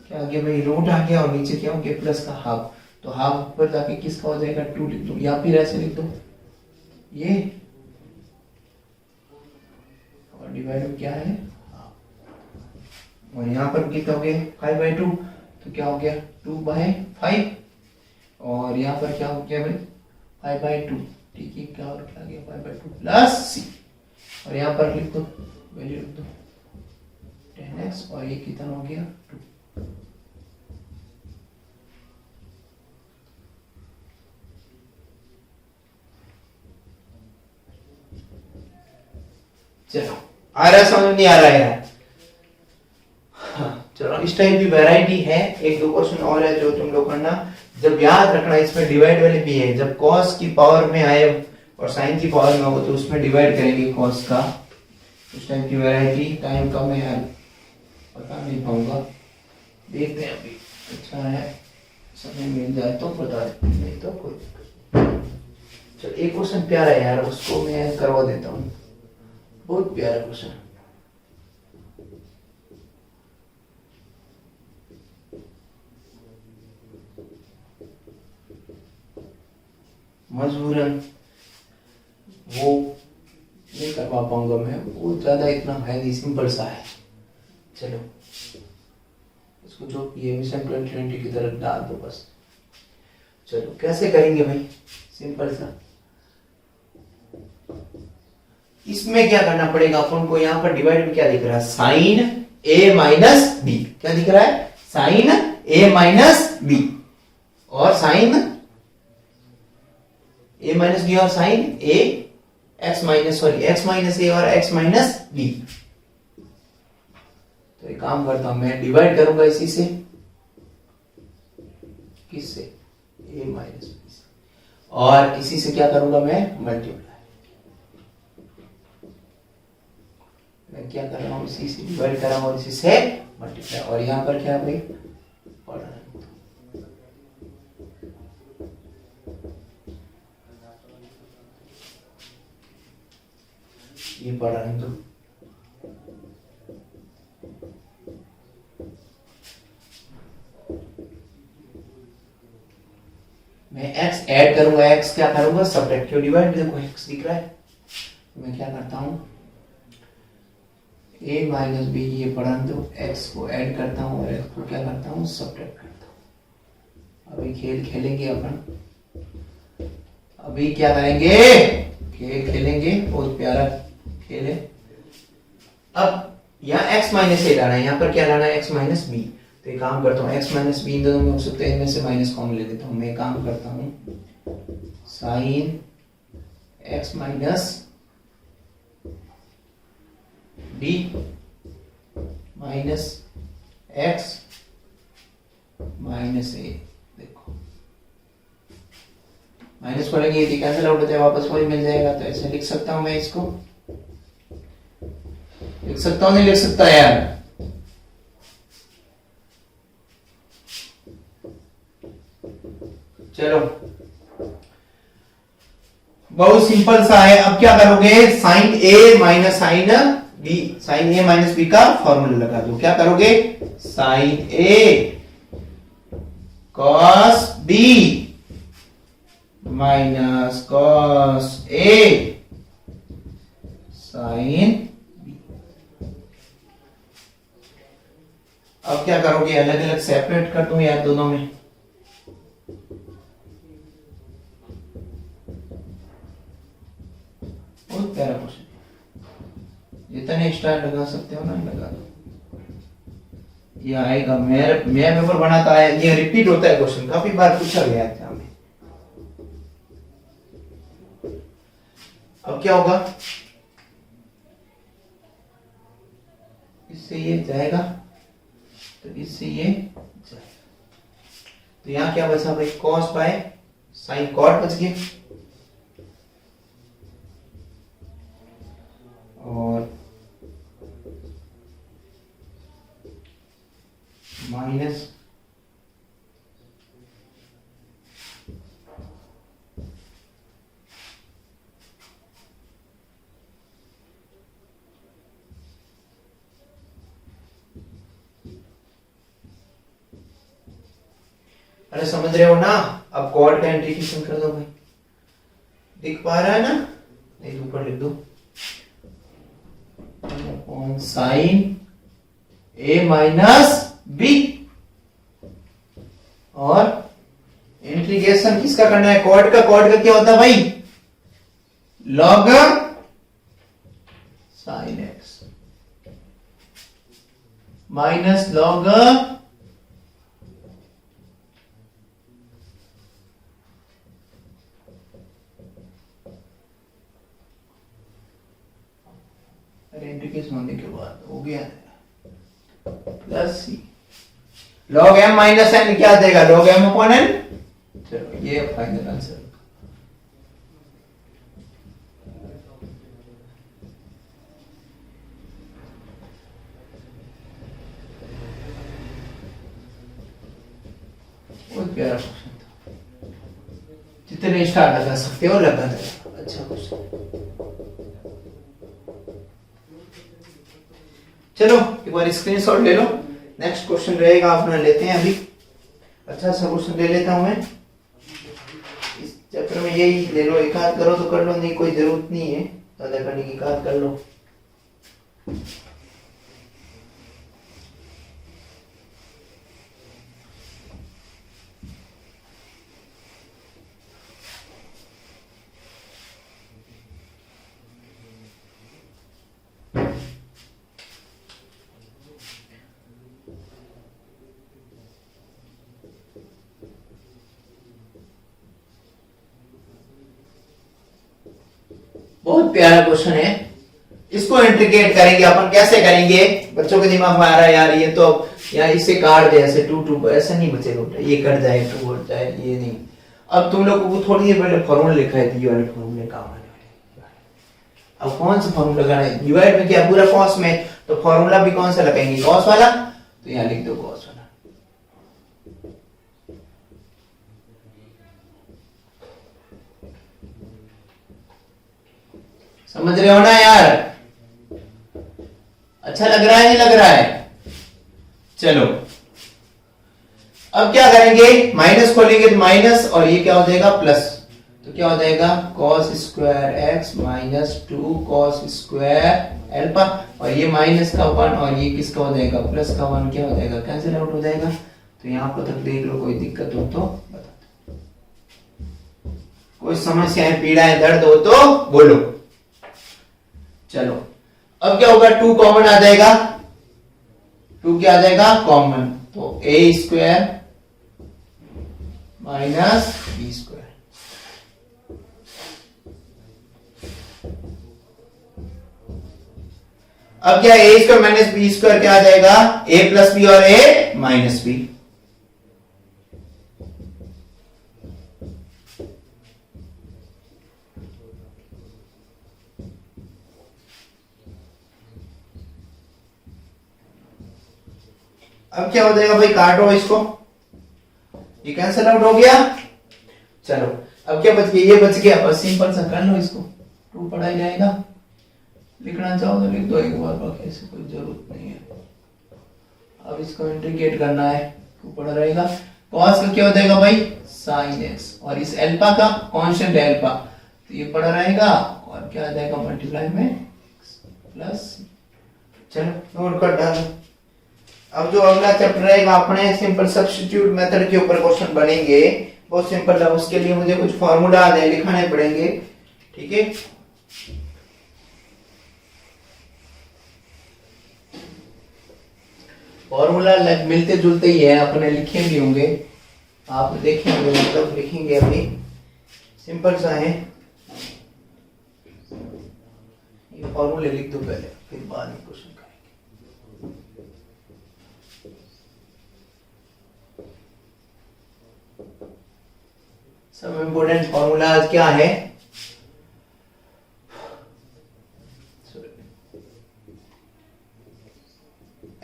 क्या आ गया भाई, रूट आ गया, और नीचे क्या हो गया, प्लस का हाफ। तो हाफ ऊपर जाके किसका हो जाएगा, 2 लिख दो, या फिर ऐसे लिख दो ये, और डिवाइड में क्या है, और यहाँ पर कितना हो गया 5/2। तो क्या हो गया 2/5, और यहाँ पर क्या हो गया भाई 5/2। ठीक है, क्या और क्या गया 5/2 प्लस c, और यहाँ पर लिख दो वैल्यू लिख दो 10x, और ये कितना हो गया 2। चलो, आ रहा है, समझ नहीं आ रहा है यार? हाँ, चलो, इस टाइप की वैरायटी है। एक दो क्वेश्चन और है जो तुम लोग करना। जब याद रखना, इसमें डिवाइड वाले भी है। जब cos की पावर में आए और sin की पावर में हो तो उसमें डिवाइड करेंगे cos का। इस टाइप की वैरायटी, टाइम कम है यार, बता नहीं पाऊंगा, देखते हैं अभी। अच्छा है, समय मिल जाए तो बता दे, नहीं तो कोई दिक्कत। चलो, एक क्वेश्चन प्यारा है यार, उसको मैं करवा देता हूँ। बहुत प्यारा क्वेश्चन। मजबूरन वो नहीं करवा पाऊंगा मैं, वो ज्यादा इतना है नहीं, सिंपल सा है। चलो, इसको जो ये मिशन 2020 की तरफ डाल दो बस। चलो, कैसे करेंगे भाई, सिंपल सा। इसमें क्या करना पड़ेगा अपन को, यहाँ पर डिवाइड में क्या दिख रहा है, साइन a माइनस बी। क्या दिख रहा है, साइन a माइनस बी, और साइन a माइनस बी, और sine a x minus, sorry x minus a और x माइनस बी। तो एक काम करता हूं मैं, डिवाइड करूंगा इसी से, किससे, a माइनस बी से, और इसी से क्या करूंगा मैं, मल्टीप्लाई। मैं क्या कर रहा हूँ, इसी से डिवाइड कर रहा हूँ और इसी से मल्टीप्लाई। और यहाँ पर क्या भाई, पढ़ रहा हूँ, ये पढ़ रहा हूँ। तो मैं x ऐड करूंगा, x क्या करूंगा, सब्ट्रैक्ट। क्यों डिवाइड, देखो x दिख रहा है, मैं क्या करता हूँ, a माइनस बी, ये पढ़ा दो, x को ऐड करता हूँ और x को क्या करता हूँ, सब्ट्रैक्ट करता हूँ। अभी खेल खेलेंगे अपन, अभी क्या करेंगे, खेल खेलेंगे, बहुत प्यारा खेल है। अब यहाँ x माइनस ए लाना है, यहाँ पर क्या लाना है, x माइनस बी। तो एक काम करता हूँ, x माइनस बी इन दोनों में हो सकता है, इनमें से माइनस कॉमन ले लेता हूँ। मैं काम करता हूँ, sine x minus b minus x minus a. देखो माइनस खोलेंगे ये कैंसिल आउट हो जाए, वापस वही मिल जाएगा। तो ऐसे लिख सकता हूं मैं इसको, लिख सकता हूं नहीं लिख सकता यार? चलो बहुत सिंपल सा है। अब क्या करोगे, साइन ए माइनस साइन बी, साइन ए माइनस बी का फॉर्मूला लगा दो। क्या करोगे, sign A cos B minus cos A sine B. अब क्या करोगे, अलग अलग सेपरेट कर दूं यार दोनों में। बहुत प्यारा क्वेश्चन, जितने स्टार लगा सकते हो ना लगा दो, ये आएगा। मैं पेपर बनाता है, ये रिपीट होता है क्वेश्चन, काफी बार पूछा गया था हमें। अब क्या होगा, इससे ये जाएगा तो इससे ये जाएगा। तो यहां क्या बचा भाई, कॉस बाय साइन कॉट बच गया, और माइनस अरे समझ रहे हो ना। अब कॉर्ड का इंटीग्रेशन कर दो भाई, दिख पा रहा है ना, नहीं तो ऊपर लिख दो साइन ए माइनस बी, और इंटीग्रेशन किसका करना है, कॉर्ड का। कॉर्ड का क्या होता है भाई, log sign x minus log integration होने के बाद हो गया प्लस सी, लॉग एम माइनस एन क्या देगा, लॉग एम अपॉन एन। चलो ये फाइनल आंसर। बहुत प्यारा क्वेश्चन था, जितने स्टार लगा सकते हो लगा दो। अच्छा क्वेश्चन। चलो एक बार स्क्रीनशॉट ले लो, नेक्स्ट क्वेश्चन रहेगा अपना, लेते हैं अभी। अच्छा सा क्वेश्चन ले लेता हूं मैं, इस चक्कर में यही ले लो, एक आध करो तो कर लो, नहीं कोई जरूरत नहीं है ज्यादा करने की, एक आध कर लो। बहुत प्यारा क्वेश्चन है, इसको इंटीग्रेट करेंगे अपन। कैसे करेंगे, बच्चों के दिमाग में आ रहा है यार ये तो यार इससे काट दे, ऐसे टू टू ऐसे नहीं बचेगा, ये कट जाए टू हो जाए, ये नहीं। अब तुम लोग को थोड़ी देर पहले फॉर्मूला लिखा है, डिवाइड फॉर्मूले काम आने वाले। अब कौन सा फॉर्मूला लगाना है, डिवाइड में क्या पूरा कॉस में, तो फॉर्मूला भी कौन सा लगाएंगे, कॉस वाला। तो यहाँ लिख दो कॉस वाला। समझ रहे हो ना यार, अच्छा लग रहा है नहीं लग रहा है। चलो अब क्या करेंगे, माइनस खोलेंगे तो माइनस, और ये क्या हो जाएगा प्लस। तो क्या हो जाएगा, cos square x minus 2 cos square alpha, और ये माइनस का 1 और ये किसका हो जाएगा, प्लस का 1 क्या हो जाएगा, कैंसिल आउट हो जाएगा। तो यहां पर तक देख लो, कोई दिक्कत हो तो बता, कोई समस्या है, पीड़ा है, दर्द हो तो बोलो। चलो अब क्या होगा, 2 कॉमन आ जाएगा, 2 क्या आ जाएगा कॉमन, तो a square minus b square. अब क्या a square minus b square क्या आ जाएगा, ए प्लस बी और ए माइनस बी। अब क्या हो जाएगा भाई, काटो इसको, ये कैंसिल आउट हो गया। चलो अब क्या बच गया, ये बच गया, बस सिंपल सा कर लो इसको, 2 पढ़ा ही जाएगा। लिखना चाहो तो लिख दो एक बार, बाकी ऐसे कोई जरूरत नहीं है। अब इसको इंटीग्रेट करना है, 2 पढ़ा रहेगा। कॉस का क्या हो जाएगा भाई, साइन एक्स, और इस एल्फा का कांस्टेंट है एल्फा, तो ये पढ़ा रहेगा, और क्या आ जाएगा मल्टीप्लाई में प्लस। चलो नोट कर डालो। अब जो अगला चैप्टर रहेगा अपने सिंपल सब्स्टिट्यूट मेथड के ऊपर क्वेश्चन बनेंगे, बहुत सिंपल है। उसके लिए मुझे कुछ फॉर्मूला लिखाने पड़ेंगे, ठीक है। फॉर्मूला मिलते जुलते ही है, अपने लिखे भी होंगे, आप देखेंगे, मतलब लिखेंगे अभी, सिंपल सा है। ये फॉर्मूले लिख दो पहले, फिर बाद में क्वेश्चन करेंगे। सब इंपोर्टेंट फॉर्मूलाज क्या है,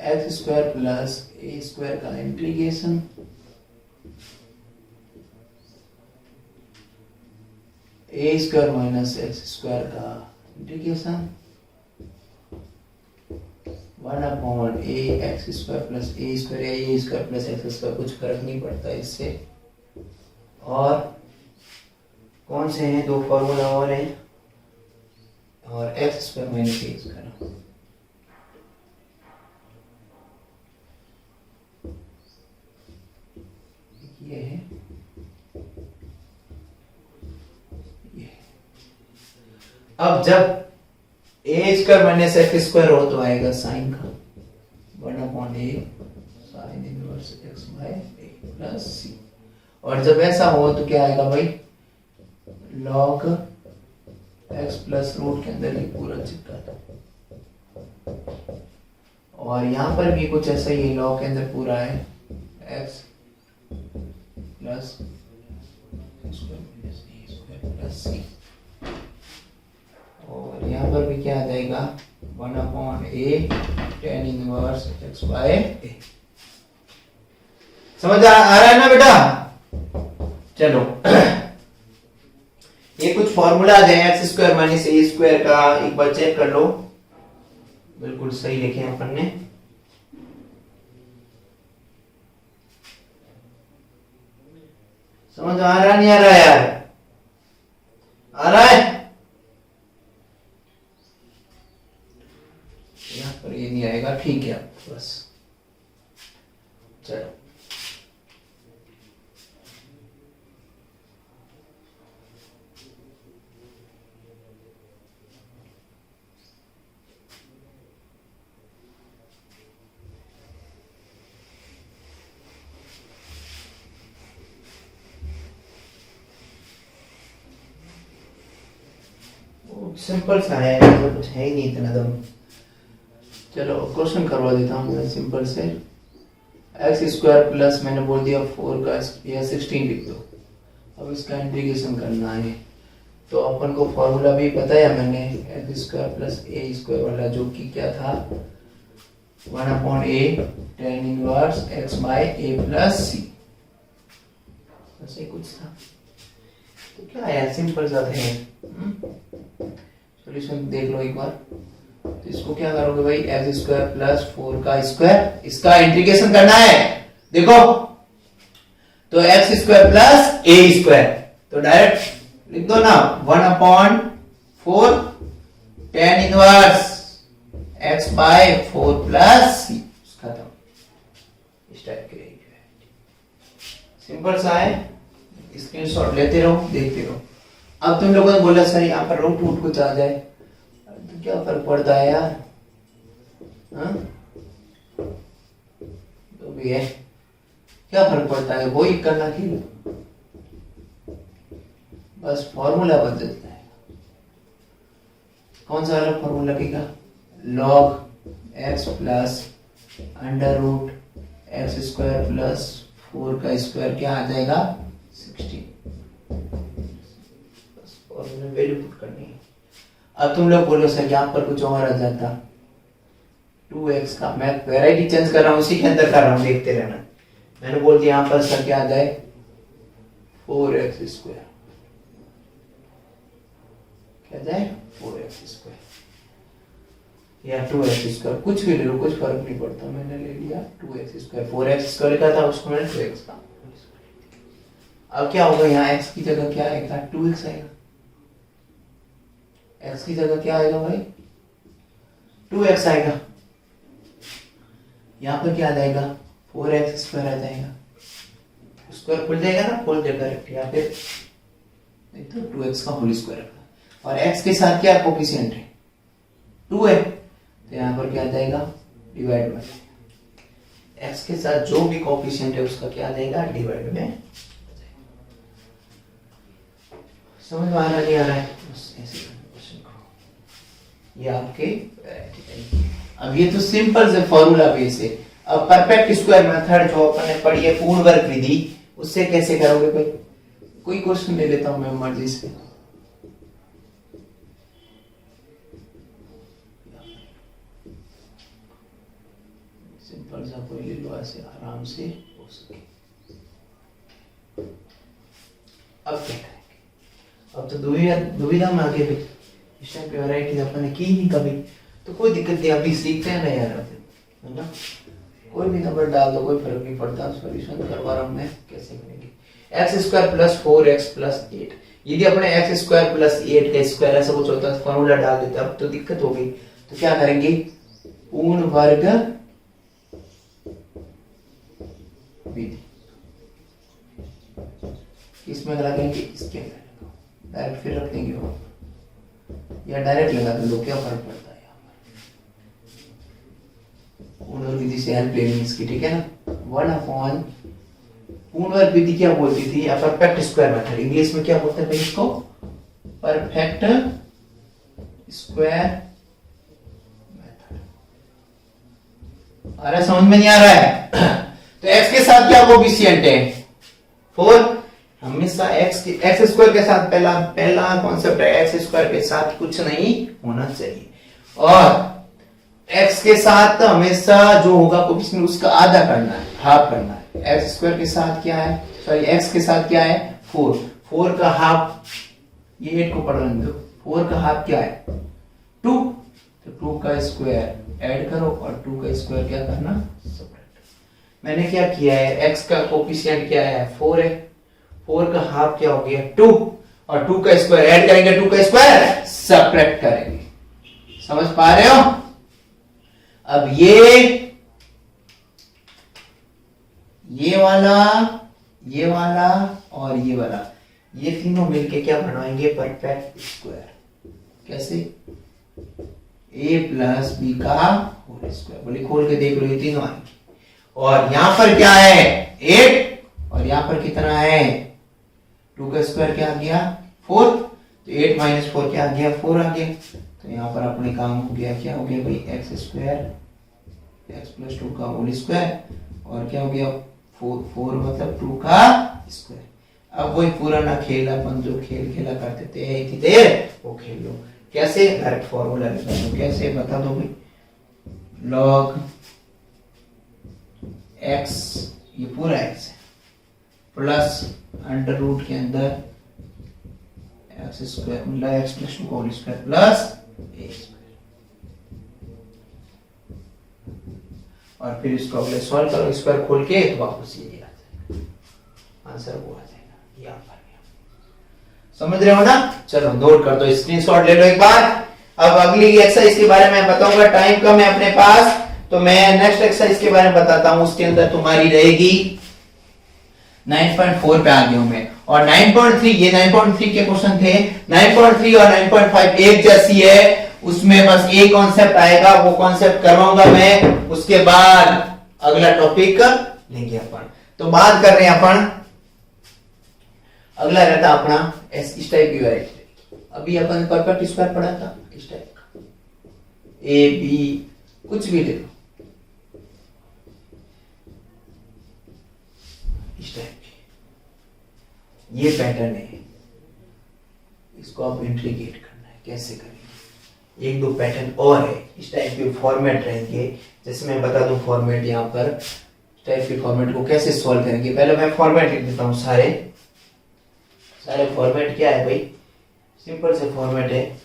x square plus a square का इंटीग्रेशन, ए स्क्वायर माइनस एक्स स्क्वायर का integration, 1 A x square plus a square, या ए स्क्वायर प्लस एक्स स्क्वायर, कुछ फर्क नहीं पड़ता इससे। और कौन से हैं 2 फॉर्मूला और हैं, और x square minus a square, ये है, ये। अब जब a square minus x square हो तो आएगा साइन का 1/a sine inverse x by a plus c, और जब ऐसा हो तो क्या आएगा भाई, लॉग एक्स प्लस रूट के अंदर ये पूरा चिपका था, और यहां पर भी कुछ ऐसा ही, लॉग के अंदर पूरा है एक्स प्लस प्लस सी, और यहाँ पर भी क्या आ जाएगा 1/a tan inverse x by a. समझ आ रहा है ना बेटा? चलो ये कुछ फॉर्मूला है x square minus a square का, एक बार चेक कर लो, बिल्कुल सही लिखे हैं अपन ने। समझ आ रहा नहीं आ रहा यार? आ रहा है? यहां पर ये नहीं आएगा, ठीक है बस। चलो सिंपल सा है, मतलब कुछ है ही नहीं इतना दम। चलो क्वेश्चन करवा देता हूँ मैं सिंपल से। एक्स स्क्वायर प्लस मैंने बोल दिया 4 का या 16 लिख दो। अब इसका इंटीग्रेशन करना है, तो अपन को फॉर्मूला भी पता है मैंने, x square plus a square वाला, जो कि क्या था 1/a tan inverse x by a plus c, ऐसे कुछ था। तो क्या है, सिंपल सा है। सॉल्यूशन देख लो एक बार। तो इसको क्या करोगे भाई, एक्स स्क्वायर प्लस 4 का स्क्वायर, इसका इंटीग्रेशन करना है। देखो तो x square plus a square, तो डायरेक्ट लिख दो ना 1/4 tan inverse x by 4 plus c, खत्म। इस टाइप के सिंपल सा है, स्क्रीनशॉट लेते रहो, देखते रहो। अब तुम लोगों ने बोला सर यहाँ पर रूट रूट कुछ आ जाए, तो क्या फर्क पड़ता है यार, हाँ? तो भी है, क्या फर्क पड़ता है, वही करना कि बस फॉर्मूला बदलता है। कौन सा वाला फॉर्मूला लगेगा, log x plus under root x square plus 4 का स्क्वायर क्या आ जाएगा 16 और मैंने वैल्यू पुट करनी है। अब तुम लोग बोलो सर यहाँ पर कुछ और आ जाता 2x का, मैं वैरायटी चेंज कर रहा हूँ उसी के अंदर कर रहा हूँ, देखते रहना। मैंने बोल दिया यहाँ पर सर क्या आ जाए 4x स्क्वायर, क्या जाए 4x स्क्वायर या 2x स्क्वायर, कुछ भी ले लो कोई फर्क नहीं पड़ता। मैंने ले लिया 2x स्क्वायर, 4x स्क्वायर लिखा था उसको मैंने 2x का। अब क्या होगा यहाँ x की जगह क्या आएगा 2x आएगा, x की जगह क्या आएगा भाई 2x आएगा। यहाँ पर क्या आ जाएगा 4x स्क्वायर आ जाएगा, स्क्वायर खुल जाएगा ना, खोल देगा या फिर नहीं तो 2x का होल स्क्वायर, और x के साथ क्या कोफिशिएंट है 2 है, तो यहाँ पर क्या आ जाएगा डिवाइड में, x के साथ जो भी कोफिशिएंट है उसका क्या आ जाएगा डिवाइड में। समझ में आ रहा नहीं आ रहा है, बस ऐसे क्वेश्चन को ये आपके। अब ये तो सिंपल से फॉर्मूला बेस है। अब परफेक्ट स्क्वायर मेथड जो अपन ने पढ़ी है पूर्ण वर्ग विधि, उससे कैसे करोगे भाई, कोई क्वेश्चन ले लेता हूं मैं मर्जी से। सिंपल सा कोई ले लो ऐसे आराम से हो सके। अब क्या करेंगे, अब तो दुविधा में आगे भाई, इस टाइप की वैरायटी अपन ने की नहीं कभी, तो कोई दिक्कत नहीं, अभी सीखते हैं ना यार, है ना। कोई भी नंबर डाल दो कोई फर्क नहीं पड़ता, सॉल्यूशन करवा रहा हूं मैं, कैसे करेंगे x square plus 4x plus 8। यदि अपने एक्स स्क्वायर प्लस 8 का स्क्वायर ऐसा कुछ होता है फॉर्मूला डाल देते, अब तो दिक्कत हो गई, तो क्या करेंगे पूर्ण वर्ग विधि, इसमें लगाएंगे इसके अंदर डायरेक्ट फिर रख देंगे वो, या डायरेक्ट लगा दो, क्या फर्क पड़ता है। पूर्ण वर्ग विधि से हेल्प लेनी इसकी, ठीक है ना। 1/, पूर्ण वर्ग विधि क्या बोलती थी, परफेक्ट स्क्वायर मेथड, इंग्लिश में क्या बोलते हैं भाई इसको, परफेक्ट स्क्वायर मेथड। अरे समझ में नहीं आ रहा है तो x के साथ क्या कोफिशिएंट है 4, हमेशा एक्स स्क्वायर के साथ पहला कॉन्सेप्ट है, एक्स स्क्वायर के साथ कुछ नहीं होना चाहिए, और x के साथ हमेशा जो होगा कोफिशिएंट उसका आधा करना है, हाफ करना है। एक्स स्क्वायर के साथ क्या है, सॉरी x के साथ क्या है 4 का हाफ, ये 8 को पढ़ने दो, 4 का हाफ क्या है 2, तो 2 का स्क्वायर ऐड करो और 2 का स्क्वायर क्या करना सबट्रैक्ट। मैंने क्या किया है, x का कोफिशिएंट क्या है 4 है, 4 का हाफ क्या हो गया 2, और 2 का स्क्वायर ऐड करेंगे, 2 का स्क्वायर सबट्रैक्ट करेंगे। समझ पा रहे हो। अब ये वाला और ये वाला, ये तीनों मिलके क्या बनवाएंगे परफेक्ट स्क्वायर। कैसे, a प्लस बी का होल स्क्वायर, बोले खोल के देख लो ये तीनों आएंगे। और यहां पर क्या है 8, और यहां पर कितना है 2 का स्क्वायर क्या आ गया 4, तो 8 माइनस 4 क्या आ गया 4 आ गया। तो यहाँ पर अपने काम हो गया, क्या हो गया भाई एक्स स्क्वायर एक्स प्लस 2 का होल स्क्वायर, और क्या हो गया 4 मतलब 2 का स्क्वायर। अब वही पुराना खेल अपन जो खेल खेला करते थे इतनी देर वो खेल लो। कैसे, डायरेक्ट फॉर्मूला निकाल लो, कैसे बता दो भाई, लॉग एक्स, ये पूरा एक्स है, प्लस अंडर रूट के अंदर एक्स स्क्वायर मतलब एक्स प्लस 2 का whole square plus a square, और फिर इसको अगले सॉल्व करो, स्क्वायर खोल के तो वापस ये आ जाएगा आंसर, वो आ जाएगा ये आ गया। समझ रहे हो ना। चलो नोट कर दो, स्क्रीनशॉट ले लो एक बार। अब अगली एक्सरसाइज के बारे में बताऊंगा, टाइम कम है अपने पास, तो मैं नेक्स्ट एक्सरसाइज के बारे में बताता हूं, उसके अंदर तुम्हारी रहेगी 9.4 पे आ गया हूं मैं, और 9.3 ये 9.3 के क्वेश्चन थे, 9.3 और 9.5 एक जैसी है, उसमें बस एक कॉन्सेप्ट आएगा, वो कॉन्सेप्ट करवाऊंगा मैं, उसके बाद अगला टॉपिक लेंगे अपन। तो बात कर रहे हैं अपन, अगला रहता अपना इस टाइप की वैरायटी। अभी अपन परफेक्ट स्क्वायर पढ़ा था इस टाइप का, ए बी कुछ भी ले लो, इस टाइप की ये पैटर्न है, इसको आप इंट्रीगेट करना है। कैसे करेंगे? एक दो पैटर्न और है, इस टाइप के फॉर्मेट रहेंगे। जैसे मैं बता दूं फॉर्मेट, यहाँ पर इस टाइप के फॉर्मेट को कैसे सॉल्व करेंगे। पहले मैं फॉर्मेट लिख देता हूँ। सारे फॉर्मेट क्या है भाई, सिंपल से फॉर्मेट है।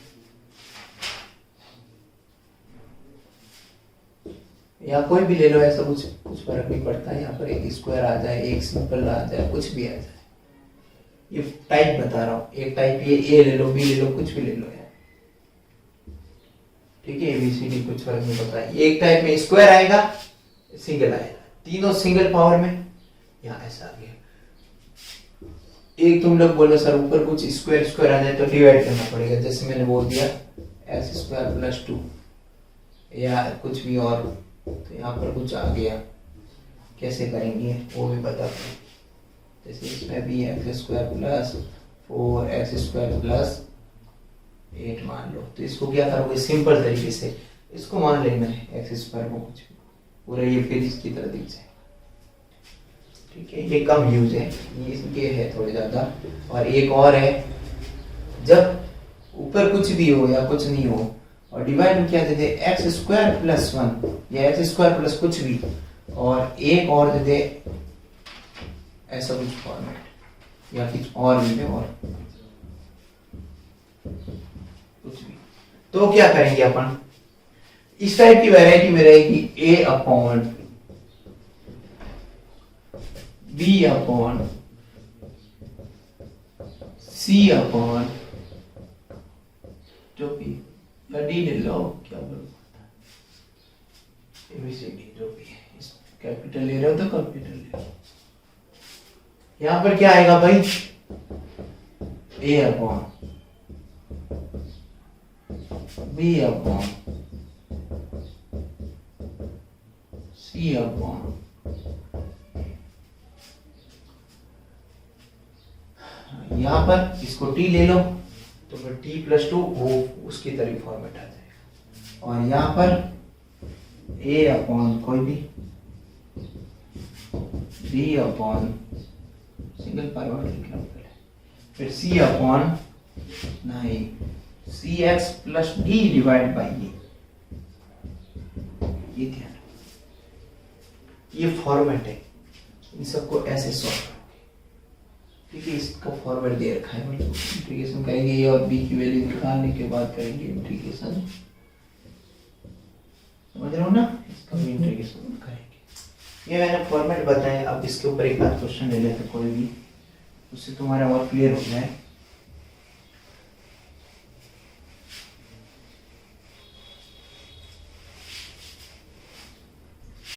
या कोई भी ले लो, ऐसा कुछ फर्क नहीं पड़ता है। यहाँ पर एक स्क्वायर आ जाए, एक सिंपल आ जाए, कुछ भी आ जाए। ये टाइप बता रहा हूँ, एक टाइप ये ए ले लो, बी ले लो, कुछ भी ले लो यार, ठीक है। ABCD कुछ फर्क नहीं पड़ता है। एक टाइप में स्क्वायर आएगा, सिंगल आएगा, तीनों सिंगल पावर में। यहाँ ऐसा आ गया। एक तुम लोग बोलो सर ऊपर कुछ स्क्वायर आ जाए तो डिवाइड करना पड़ेगा। जैसे मैंने बोल दिया x² + 2 या कुछ भी और, तो यहाँ पर कुछ आ गया। कैसे करेंगे वो भी बता दूँ। जैसे इसमें भी x² + 4x² + 8 मान लो, तो इसको क्या करोगे सिंपल तरीके से, इसको मान लेना है x² को, कुछ भी पूरा ये फिर इसकी तरह दिख जाए, ठीक है। ये कम यूज है, ये है थोड़े ज्यादा। और एक और है, जब ऊपर कुछ भी हो या कुछ नहीं हो और डिवाइड में क्या दे दे, x² + 1 या x² + कुछ भी, और एक और दे दे ऐसा कुछ फॉर्मेट, या कुछ और भी दे, और कुछ भी। तो क्या करेंगे अपन, इस टाइप की वैरायटी में रहेगी A/B/, C/ जो भी, या D ले लो, क्या बोलो, ABCD जो भी है। कैपिटल ले रहे हो तो कैपिटल ले लो। यहाँ पर क्या आएगा भाई, A/B/, C/, यहाँ पर इसको T ले लो तो फिर T+2 वो उसकी तरह फॉर्मेट आ जाएगा। और यहाँ पर A/ कोई भी, B/ सिंगल फॉर्मेट लिखना पड़ेगा, फिर C/, नहीं, CX + D डिवाइड बाई ये ध्यान, ये फॉर्मेट है। इन सबको ऐसे सॉल्व करोगे, ठीक है। इसका फॉर्मेट दे रखा है, मतलब इंटीग्रेशन करेंगे ए और बी की वैल्यू निकालने के बाद करेंगे इंटीग्रेशन, समझ रहे हो ना। इसका भी इंटीग्रेशन करेंगे। ये मैंने फॉर्मेट बताया। अब इसके ऊपर एक आध क्वेश्चन ले लेते कोई भी, उससे तुम्हारा और क्लियर हो जाए।